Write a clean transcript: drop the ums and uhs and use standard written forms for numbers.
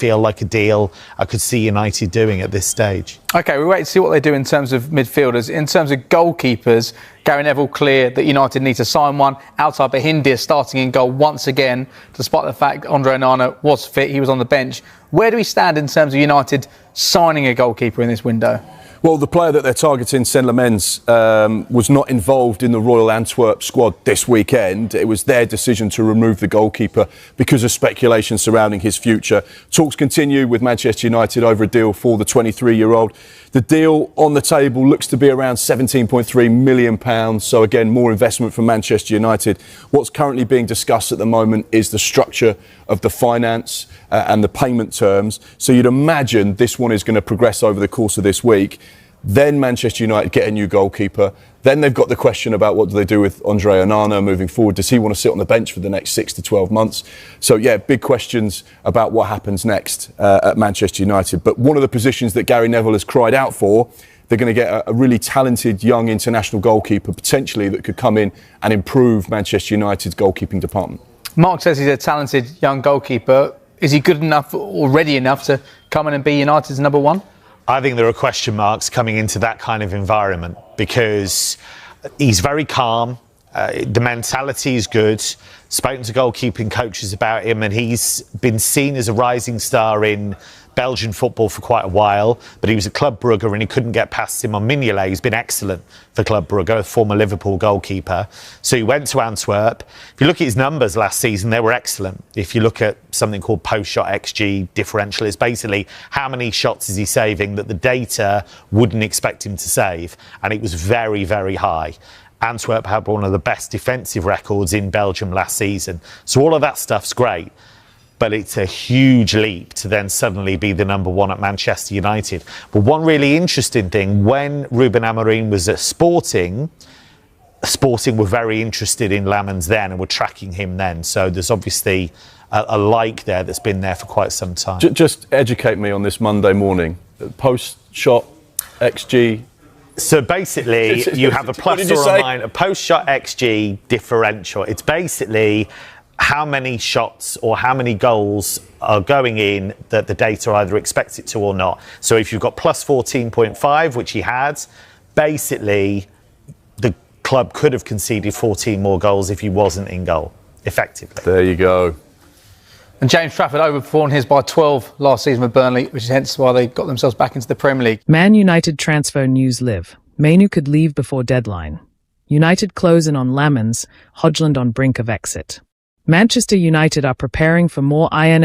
feel like a deal I could see United doing at this stage. OK, we wait to see what they do in terms of midfielders. In terms of goalkeepers, Gary Neville clear that United need to sign one. Altay Bayindir starting in goal once again, despite the fact Andre Onana was fit, he was on the bench. Where do we stand in terms of United signing a goalkeeper in this window? Well, the player that they're targeting, Lammens, was not involved in the Royal Antwerp squad this weekend. It was their decision to remove the goalkeeper because of speculation surrounding his future. Talks continue with Manchester United over a deal for the 23-year-old. The deal on the table looks to be around £17.3 million. So again, more investment from Manchester United. What's currently being discussed at the moment is the structure of the finance and the payment terms. So you'd imagine this one is going to progress over the course of this week. Then Manchester United get a new goalkeeper. Then they've got the question about what do they do with Andre Onana moving forward. Does he want to sit on the bench for the next 6 to 12 months? So, yeah, big questions about what happens next at Manchester United. But one of the positions that Gary Neville has cried out for, they're going to get a really talented young international goalkeeper, potentially, that could come in and improve Manchester United's goalkeeping department. Mark says he's a talented young goalkeeper. Is he good enough or ready enough to come in and be United's number one? I think there are question marks coming into that kind of environment because he's very calm. The mentality is good. Spoken to goalkeeping coaches about him, and he's been seen as a rising star in Belgian football for quite a while, but he was at Club Brugge and he couldn't get past him on Mignolet. He's been excellent for Club Brugge, a former Liverpool goalkeeper. So he went to Antwerp. If you look at his numbers last season, they were excellent. If you look at something called post-shot XG differential, it's basically how many shots is he saving that the data wouldn't expect him to save. And it was very, very high. Antwerp had one of the best defensive records in Belgium last season. So all of that stuff's great. But it's a huge leap to then suddenly be the number one at Manchester United. But one really interesting thing, when Ruben Amorim was at Sporting were very interested in Lammens then and were tracking him then. So there's obviously a like there that's been there for quite some time. Just educate me on this Monday morning. Post-shot XG. So basically, you have a plus or a minus, a post-shot XG differential. It's basically how many shots or how many goals are going in that the data either expects it to or not. So if you've got plus 14.5, which he had, basically the club could have conceded 14 more goals if he wasn't in goal, effectively. There you go. And James Trafford overperformed his by 12 last season with Burnley, which is hence why they got themselves back into the Premier League. Man United transfer news live. Mainu could leave before deadline. United close in on Lammens, Hojlund on brink of exit. Manchester United are preparing for more INL